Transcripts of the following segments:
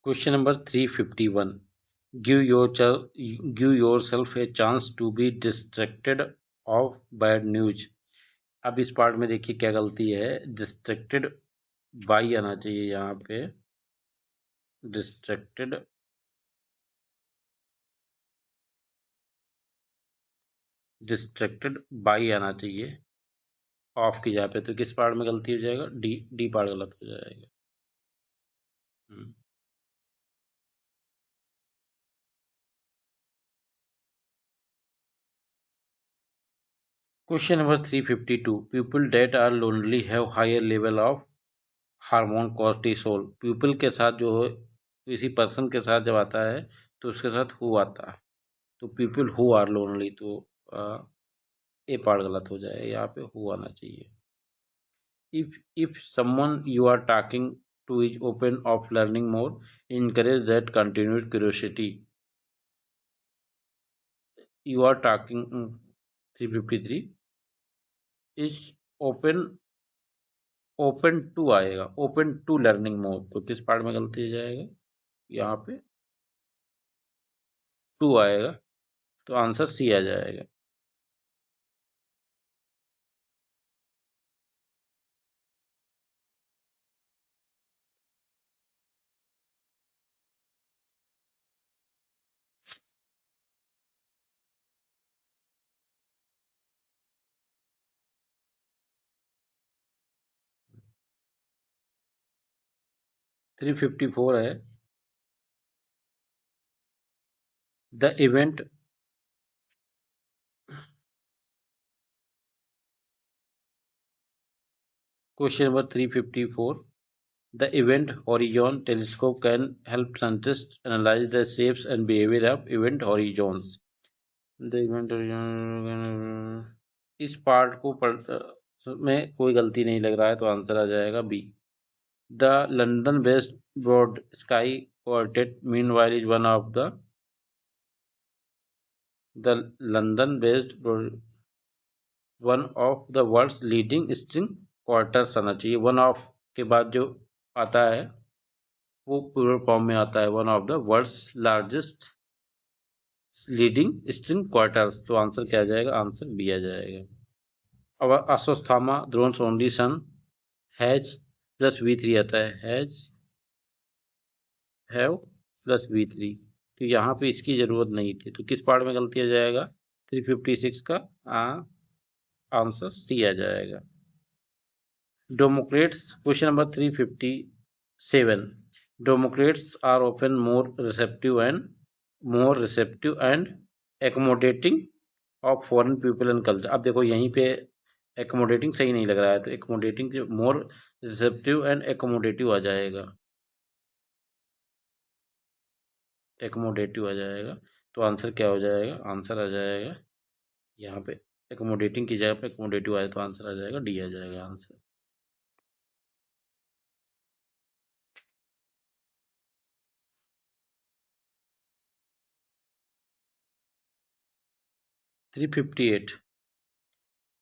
Question number 351. Give yourself a chance to be distracted of bad news. अब इस part में देखिए क्या गलती है, डिस्ट्रैक्टेड बाई आना चाहिए यहाँ पे, डिस्ट्रैक्टेड बाई आना चाहिए ऑफ की जगह पे। तो किस पार्ट में गलती हो जाएगा, डी पार्ट गलत हो जाएगा। Question number 352. People that are lonely have higher level of hormone cortisol. People के साथ जो है, किसी पर्सन के साथ जब आता है तो उसके साथ हु आता है, तो पीपल हु आर लोनली, तो ए पार्ट गलत हो जाएगा, यहाँ पे हु आना चाहिए। if someone you are talking to is open of learning more, encourage that continued curiosity. You are talking 353 is open to आएगा, open to learning more, तो किस पार्ट में गलती हो जाएगा, यहाँ पे टू आएगा, तो आंसर सी आ जाएगा। थ्री 354 है, the event question number 354. The Event Horizon Telescope can help scientists analyze the shapes and behavior of event horizons. The Event Horizon, इस पार्ट को में कोई गलती नहीं लग रहा है, तो आंसर आ जाएगा B. The London based Broad Sky Quartet meanwhile is one of the world's leading string quarters आना चाहिए। वन ऑफ के बाद जो आता है वो प्लूरल फॉर्म में आता है, one of the world's largest leading string quarters, तो आंसर क्या आ जाएगा, आंसर बी आ जाएगा। अब Ashwatthama Drona's only son has plus V3 आता है, हैज हैव प्लस V3, तो यहाँ पे इसकी जरूरत नहीं थी, तो किस पार्ट में गलती आ जाएगा, 356 का आंसर सी आ जाएगा। Democrats, question number 357. Democrats are often more receptive and accommodating of foreign people and culture. अब देखो यहीं पे accommodating सही नहीं लग रहा है, तो accommodating more receptive and accommodative आ जाएगा, accommodative आ जाएगा, तो आंसर क्या हो जाएगा, आंसर आ जाएगा यहाँ पे accommodating की जगह पे accommodative आए, तो आंसर आ जाएगा डी आ जाएगा answer. 358.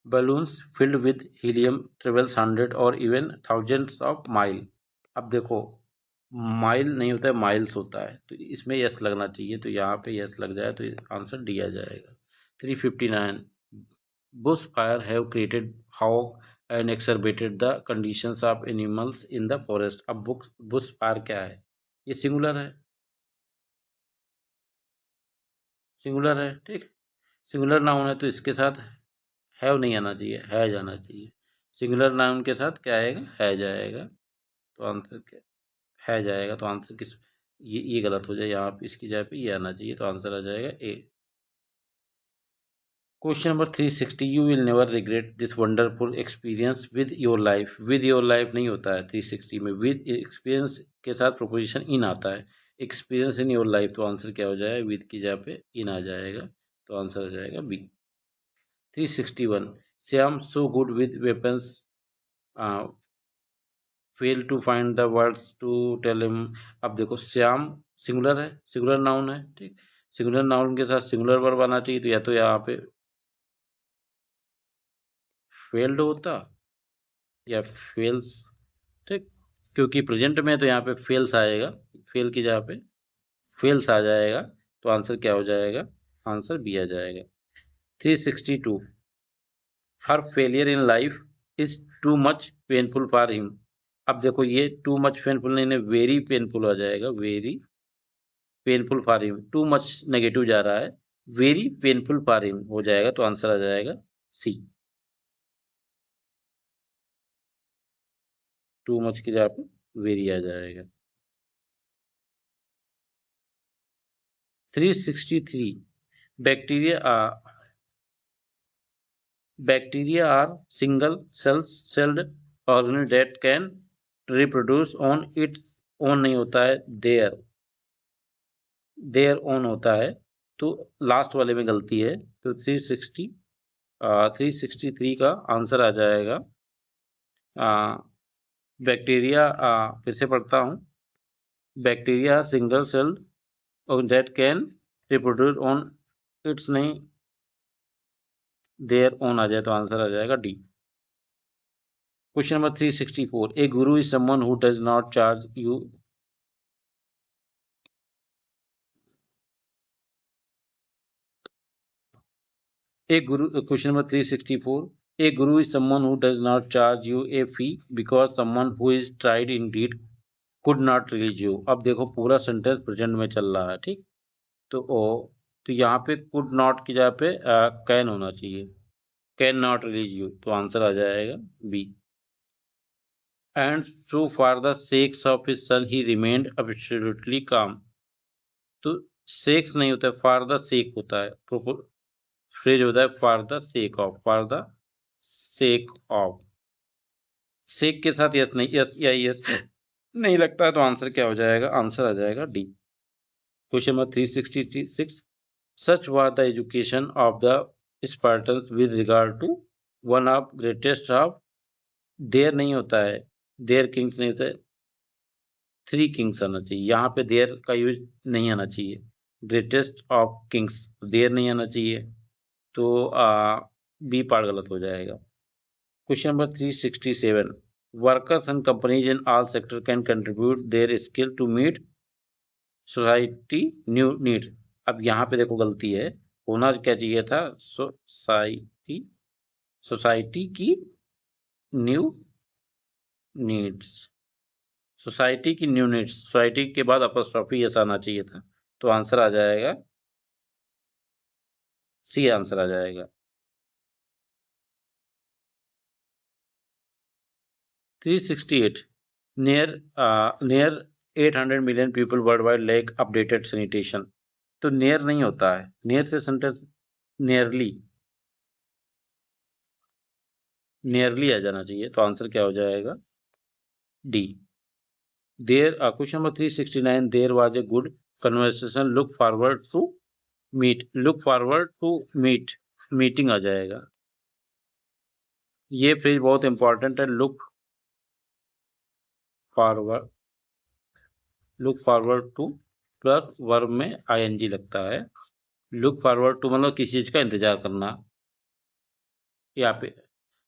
Balloons filled with helium travels 100 or even thousands of mile. अब देखो माइल नहीं होता है, माइल्स होता है, तो इसमें यस लगना चाहिए, तो यहाँ पे यस लग जाए तो आंसर डी आ जाएगा। 359. Bush fire have created how and exacerbated the conditions of animals in the forest. अब बुश फायर क्या है, ये सिंगुलर है, सिंगुलर है, ठीक, सिंगुलर नाउन है, तो इसके साथ हैव नहीं आना चाहिए, है जाना चाहिए। सिंगुलर नाउन के साथ क्या आएगा, है जाएगा, तो आंसर क्या है जाएगा, तो आंसर किस, ये गलत हो जाए, यहाँ पे इसकी जगह पे ये आना चाहिए, तो आंसर आ जाएगा A. Question number 360. You will never regret this wonderful experience with your life. With your life नहीं होता है 360 में, विद एक्सपीरियंस के साथ प्रोपोजिशन इन आता है, एक्सपीरियंस इन योर लाइफ, तो आंसर क्या हो जाएगा, विद की जगह पे इन आ जाएगा, तो आंसर आ जाएगा B. 361. Shyam so good with weapons fail to find the words to tell him. अब देखो श्याम सिंगुलर है, सिंगुलर नाउन है, ठीक, सिंगुलर नाउन के साथ सिंगुलर वर्ब आना चाहिए, तो या तो यहाँ पे फेल्ड होता या फेल्स, ठीक, क्योंकि प्रेजेंट में तो यहाँ पे फेल्स आएगा, फेल की जगह पे फेल्स आ जाएगा, तो आंसर क्या हो जाएगा? आंसर बी आ जाएगा। 362 her failure in life is too much painful for him. अब देखो ये टू मच पेनफुल नहीं, वेरी पेनफुल आ जाएगा, very painful for him. Too much negative जा रहा है, वेरी पेनफुल फॉर हिम हो जाएगा, तो आंसर आ जाएगा सी। टू मच की जगह पे वेरी आ जाएगा। 363 bacteria are single celled organism that can reproduce on its own नहीं होता है, देयर ओन होता है, तो लास्ट वाले में गलती है। तो 363 का आंसर आ जाएगा बैक्टीरिया। फिर से पढ़ता हूँ, बैक्टीरिया सिंगल सेल्ड और that can reproduce on it's नहीं, देयर ओन आ जाए तो आंसर आ जाएगा D. Question number 364 A Guru is someone who does not charge you. Question number 364 a guru is someone who does not charge you a fee because someone who is tried indeed could not release you। अब देखो पूरा sentence present में चल रहा है, ठीक। तो यहाँ पे कुड नॉट की जगह पे कैन होना चाहिए, कैन नॉट रिलीज यू, तो आंसर आ जाएगा B. And so for the sake of his son he remained absolutely calm. तो सेक्स नहीं होता है, फॉर द सेक होता है, फ्रेज होता है for the sake of, for the sake of. Sake के साथ यस नहीं, यस या यस नहीं लगता है, तो आंसर क्या हो जाएगा? आंसर आ जाएगा D. Question number 366 such was the education of the Spartans with regard to one of greatest of, there नहीं होता है, देयर किंग्स नहीं होता है, थ्री किंग्स आना चाहिए, यहाँ पे देयर का यूज नहीं आना चाहिए। ग्रेटेस्ट ऑफ किंग्स, देयर नहीं आना चाहिए, तो बी पार्ट गलत हो जाएगा। Question number 367 workers and companies in all sector can contribute their skill to meet society new needs. अब यहाँ पे देखो गलती है, होना क्या चाहिए था? सोसाइटी, सोसाइटी की न्यू नीड्स, सोसाइटी की न्यू नीड्स, सोसाइटी के बाद अपॉस्ट्रोफी एस आना चाहिए था, तो आंसर आ जाएगा सी, आंसर आ जाएगा। 368 near 800 million people worldwide lack updated sanitation। तो near नहीं होता है, near से सेंटेंस nearly आ जाना चाहिए, तो आंसर क्या हो जाएगा? D. There question number 369 there was a good conversation look forward to meet, look forward to meet, meeting आ जाएगा। ये फ्रेज बहुत इंपॉर्टेंट है, forward look forward to plus verb में आईएनजी लगता है। लुक फॉरवर्ड टू मतलब किसी चीज का इंतजार करना, यहाँ पे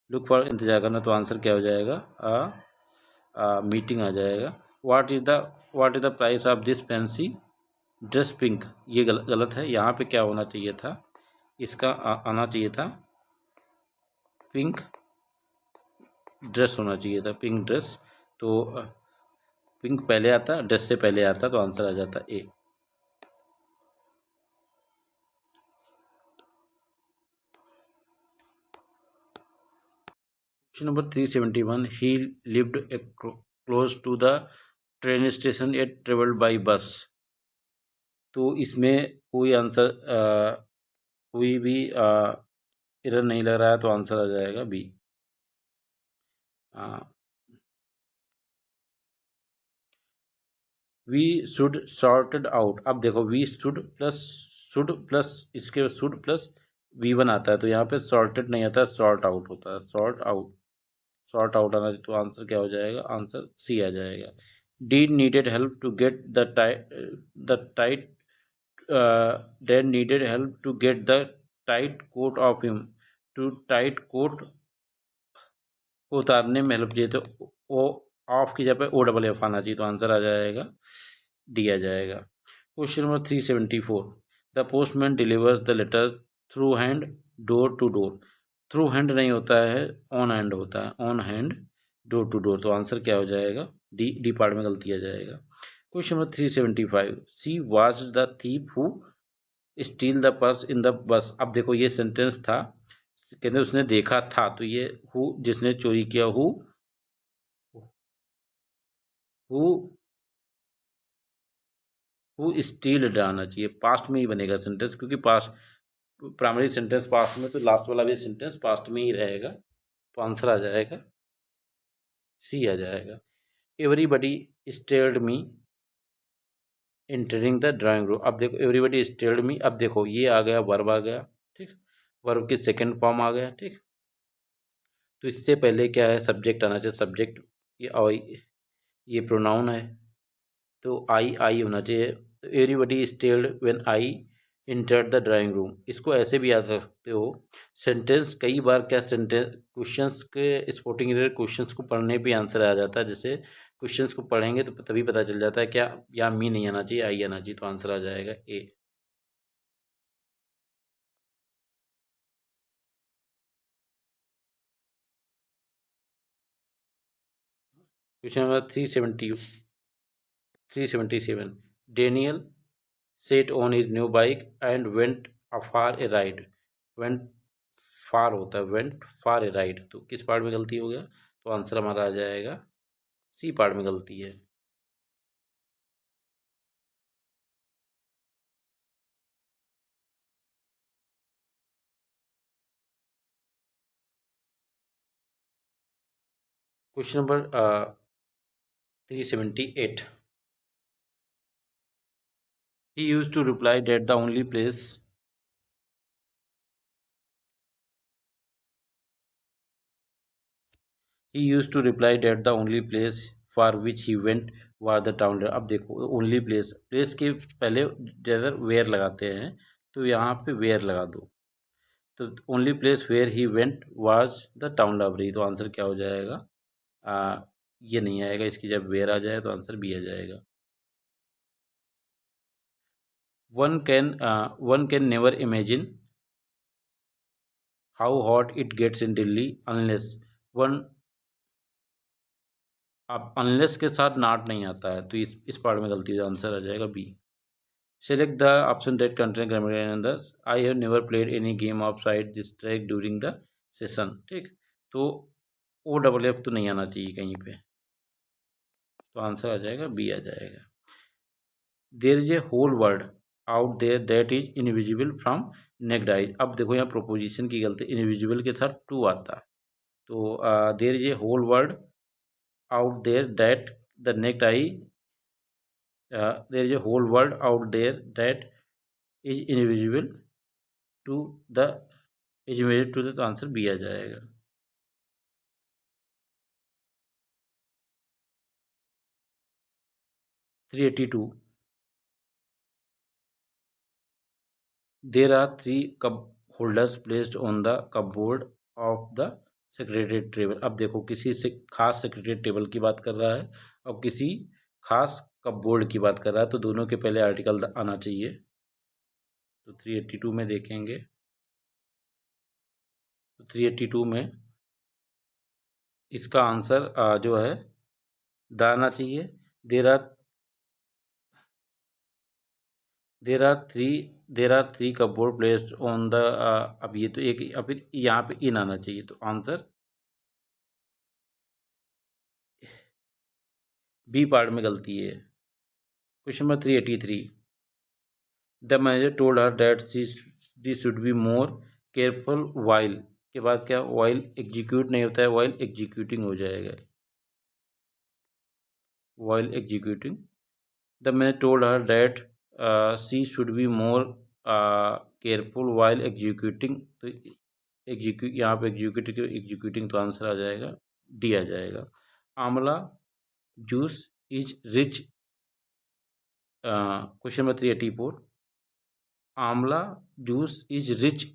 लुक फॉर इंतजार करना, तो आंसर क्या हो जाएगा? मीटिंग आ जाएगा। What is the price of this fancy dress pink, ये गलत है, यहाँ पे क्या होना चाहिए था? इसका आना चाहिए था पिंक ड्रेस होना चाहिए था, पिंक ड्रेस। तो पिंक पहले आता, ड्रेस से पहले आता, तो आंसर आ जाता A. Question number 371 he lived close to the train station at travelled by bus. तो इसमें कोई आंसर कोई भी एरर नहीं लग रहा है, तो आंसर आ जाएगा B. We should sorted out. अब देखो वी शुड प्लस इसके शुड प्लस V1 आता है, तो यहाँ पे सॉर्टेड नहीं आता है, सॉर्ट आउट होता है, सॉर्ट आउट आना, तो आंसर क्या हो जाएगा? आंसर सी आ जाएगा। Dad needed help to get the tight dad needed help to get the tight coat off him, to tight coat उतारने में हेल्प चाहिए, तो ओ ऑफ की जगह पे O डबल एफ आना चाहिए, तो आंसर आ जाएगा डी आ जाएगा। Question number 374, the postman delivers the letters through hand door to door. Through hand नहीं होता है, ऑन हैंड होता है, on hand door to door. तो आंसर क्या हो जाएगा? डी पार्ट में गलती आ जाएगा। Question number 375, she was the thief who steal the purse in the bus. अब देखो ये सेंटेंस था, कहते उसने देखा था, तो ये हु जिसने चोरी किया, हु हु स्टील्ड आना चाहिए, पास्ट में ही बनेगा सेंटेंस, क्योंकि पास्ट प्राइमरी सेंटेंस पास्ट में, तो लास्ट वाला भी सेंटेंस पास्ट में ही रहेगा। तो आंसर आ जाएगा सी आ जाएगा। Everybody stared me entering the drawing room. अब देखो एवरीबडी स्टेयर्ड मी, अब देखो ये आ गया, वर्ब आ गया, ठीक, वर्ब की सेकंड फॉर्म आ गया, ठीक। तो इससे पहले क्या है, सब्जेक्ट आना चाहिए, सब्जेक्ट ये प्रोनाउन है, तो आई होना चाहिए। तो everybody stared when I entered the drawing room. इसको ऐसे भी याद रखते हो, सेंटेंस कई बार क्या, सेंटेंस क्वेश्चंस के स्पोर्टिंग रिलेटेड क्वेश्चंस को पढ़ने पे आंसर आ जाता है। जैसे क्वेश्चंस को पढ़ेंगे तो तभी पता चल जाता है क्या, या मी नहीं आना चाहिए, आई आना चाहिए। तो आंसर आ जाएगा A. Question number 377, Daniel set on his new bike and went afar a ride. Went far होता है, वेंट फार ए राइड। तो किस पार्ट में गलती हो गया? तो आंसर हमारा आ जाएगा सी पार्ट में गलती है। Question number 378, he used to reply that the only place he used to reply that the only place for which he went was the town। अब देखो ओनली प्लेस, प्लेस के पहले जैसे वेयर लगाते हैं, तो यहाँ पे वेयर लगा दो। तो only place where he went was the town library. तो आंसर क्या हो जाएगा? ये नहीं आएगा, इसकी जब वेयर आ जाए तो आंसर बी आ जाएगा। One can never imagine how hot it gets in Delhi unless. One, अब अनलेस के साथ नॉट नहीं आता है, तो इस पार्ट में गलती है, आंसर आ जाएगा B. Select the option that contain grammatical errors. I have never played any game off side this track during the session, ठीक। तो ओ डबल एफ तो नहीं आना चाहिए कहीं पे, तो आंसर आ जाएगा बी आ जाएगा। There is a whole world out there that is invisible from naked eye. अब देखो यहाँ प्रोपोजिशन की गलती, इनविजिबल के साथ टू आता है, तो there is a whole world out there that the naked eye, there is a whole world out there that is invisible to the, is invisible to the, तो आंसर बी आ जाएगा। Three eighty two, there are three cup holders placed on the cupboard of the secretary table. अब देखो किसी से खास secretary table की बात कर रहा है और किसी खास कपबोर्ड की बात कर रहा है, तो दोनों के पहले आर्टिकल आना चाहिए। तो 382 में देखेंगे, तो 382 में इसका आंसर जो है द आना चाहिए। There are there are three there are three cupboard placed on the, अब ये तो एक, अब यहाँ पे इन आना चाहिए, तो आंसर बी पार्ट में गलती है। Question number 383, the manager told her that she should be more careful while के बाद क्या, वाइल एग्जीक्यूट नहीं होता है, वाइल एग्जीक्यूटिंग हो जाएगा, while executing. The manager told her that she should be more careful while executing. तो execute, यहाँ पे एग्जीक्यूटिंग, तो आंसर आ जाएगा डी आ जाएगा। आंवला juice is rich, question number 384, आंवला जूस इज रिच,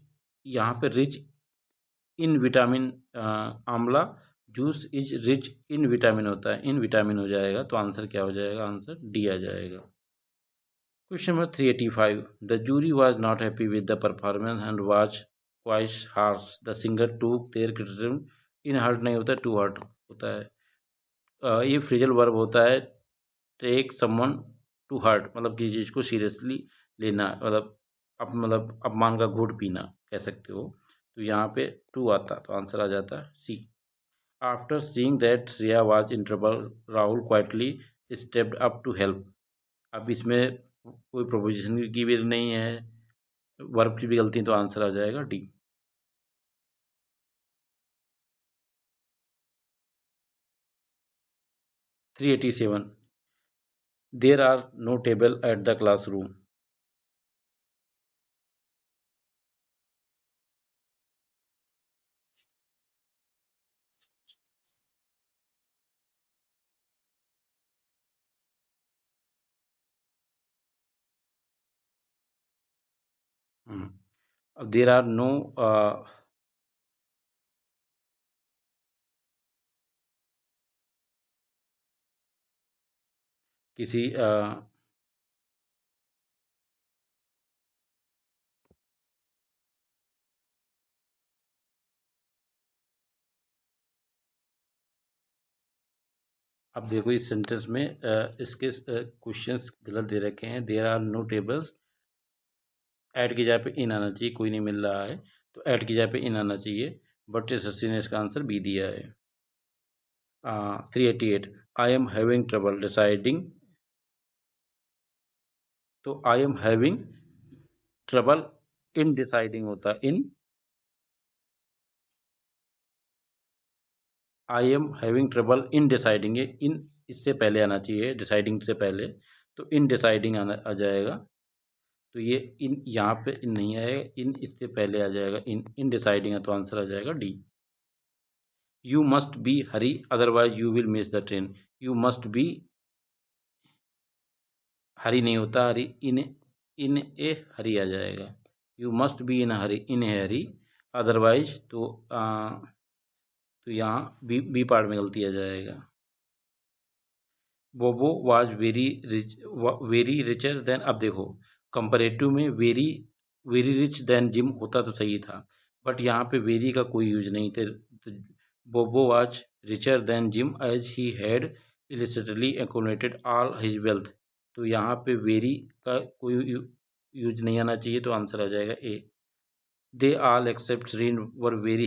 यहाँ पे रिच इन विटामिन, आंवला juice is rich in vitamin होता है, इन विटामिन हो जाएगा। तो आंसर क्या हो जाएगा? आंसर डी आ जाएगा। Question number 385. The jury was not happy with the performance and was quite harsh. The singer took their criticism in hurt नहीं होता to hurt होता है. ये फ्रेजल वर्ब होता है टेक समवन टू हर्ट, मतलब किसी चीज को सीरियसली लेना, मतलब अपमान का घूंट पीना कह सकते हो. तो यहाँ पे टू आता तो आंसर आ जाता C. After seeing that Shreya was in trouble Rahul quietly stepped up to help. अब इसमें कोई प्रोपोजिशन की भी नहीं है, वर्ब की भी गलती है, तो आंसर आ जाएगा D. 387. There are no table at the classroom. अब देयर आर नो किसी अब देखो इस सेंटेंस में इसके क्वेश्चंस गलत दे रखे हैं. There are no tables, at की जगह पे इन आना चाहिए, कोई नहीं मिल रहा है तो ऐड की जगह पे इन आना चाहिए, बट एसएससी ने इसका आंसर बी दिया है. 388. I am having trouble deciding, तो I am having trouble in deciding होता है in. I am having trouble in deciding, ये इन इससे पहले आना चाहिए, डिसाइडिंग से पहले, तो इन डिसाइडिंग आना आ जाएगा. तो ये इन यहाँ पे इन नहीं आएगा, इन इससे पहले आ जाएगा, इन इन डिसाइडिंग है तो आंसर आ जाएगा D. You must be hurry otherwise you will miss the train. You must be, hurry नहीं होता, हरी इन ए हरी आ जाएगा. You must be in hurry, in a hurry, otherwise तो यहाँ बी पार्ट में गलती आ जाएगा. बोबो वाज वेरी रिचर देन. अब देखो कंपैरेटिव में very very rich than Jim होता तो सही था, बट यहाँ पे वेरी का कोई यूज नहीं थे. तो Bobo was richer than Jim as he had illicitly accumulated all his wealth. तो यहाँ पे वेरी का कोई यूज नहीं आना चाहिए, तो आंसर आ जाएगा A. They all except Reen were very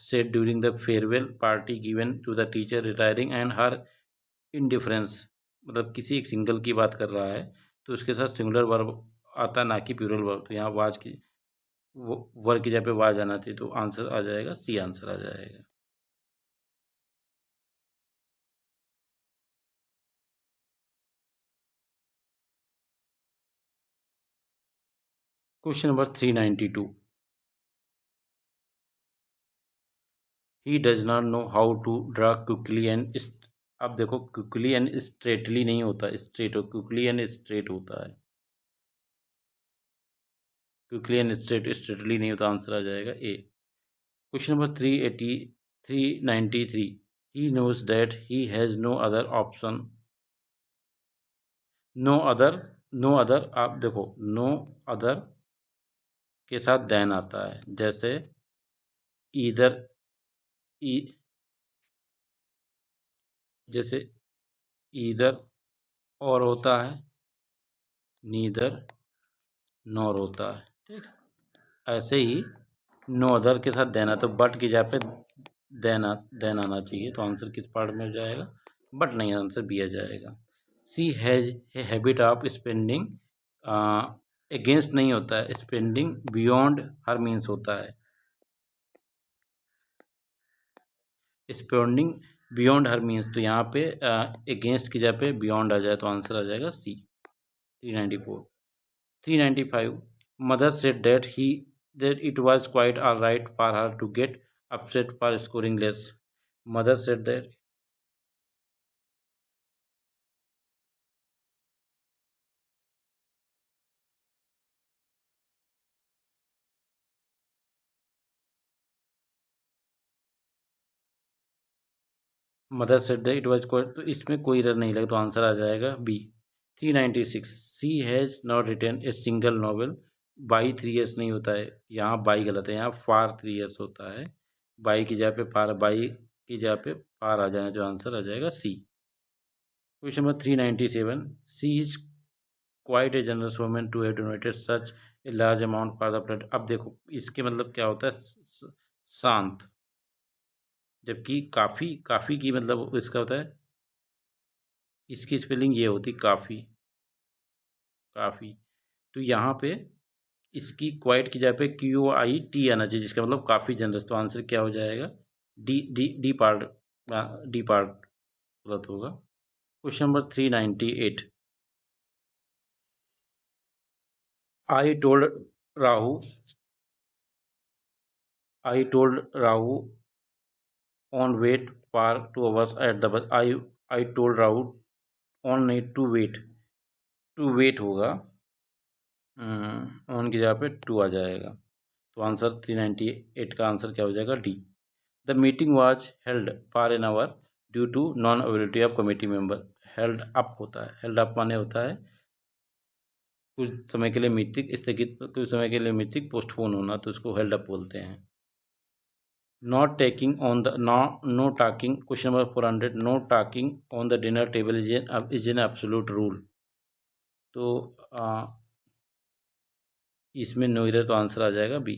sad during the farewell party given to the teacher retiring and her indifference, मतलब किसी एक सिंगल की बात कर रहा है तो उसके साथ सिंगुलर वर्ब आता ना कि प्लूरल वर्ब. तो यहाँ वाज की वर्ब की जगह पे वाज आना चाहिए, तो आंसर आ जाएगा सी, आंसर आ जाएगा. Question number 392. He does not know how to draw quickly and. अब देखो क्विकली एंड स्ट्रेटली नहीं होता, स्ट्रेट क्विकली एंड स्ट्रेट होता है. क्विकली एंड स्ट्रेटली नहीं होता, आंसर आ जाएगा A. Question number 393. He knows that he has no other option. No other, आप देखो नो अदर के साथ देन आता है, जैसे इधर जैसे इधर और होता है, नीदर नॉर होता है, ठीक. ऐसे ही नो अदर के साथ देना, तो बट की जगह पे देन आना चाहिए, तो आंसर किस पार्ट में हो जाएगा, बट नहीं, आंसर बी आ जाएगा. She has a habit of spending, against नहीं होता है, स्पेंडिंग बियॉन्ड हर मीन्स होता है. स्पेंडिंग बियॉन्ड हर मीन्स, तो यहाँ पे अगेंस्ट की जगह पे बियॉन्ड आ जाए तो आंसर आ जाएगा सी. 394. 395. Mother said that it was quite all right for her to get upset for scoring less. Mother said that. Mother said that it was quite, तो इसमें कोई एरर नहीं लगा, तो आंसर आ जाएगा B. 396 she has not written a single novel by 3 years नहीं होता है, यहाँ बाई गलत है, यहाँ फार 3 years होता है। बाई की जगह पे फार, बाई की जगह पे फार आ जाएगा, जो आंसर आ जाएगा C. Question number 397 she is quite a generous woman to have donated such a large amount for the blood. अब देखो इसके मतलब क्या होता है, शांत, जबकि काफी, काफी की मतलब इसका होता है, इसकी स्पेलिंग ये होती काफी, काफी। तो यहाँ पे इसकी क्वाइट की जगह पे QUIT आना चाहिए, जिसका मतलब काफी जनरस। तो आंसर क्या हो जाएगा, D D D part, D part गलत होगा। Question number 398 I told Rahu I told Rahu on wait for 2 hours at the bus. I told Rahu on नहीं, टू वेट होगा, ऑन की जगह पे टू आ जाएगा। तो आंसर 398 का आंसर क्या हो जाएगा, D. The meeting was held for an hour due to non availability of committee member. Held up होता है, हेल्ड अप माने होता है कुछ समय के लिए मीटिंग स्थगित, कुछ समय के लिए मीटिंग पोस्टपोन होना, तो उसको हेल्ड अप बोलते हैं। Not taking on the know talking, question number 400, know talking on the dinner table is an absolute rule. तो इसमें नो इरर, तो आंसर आ जाएगा बी।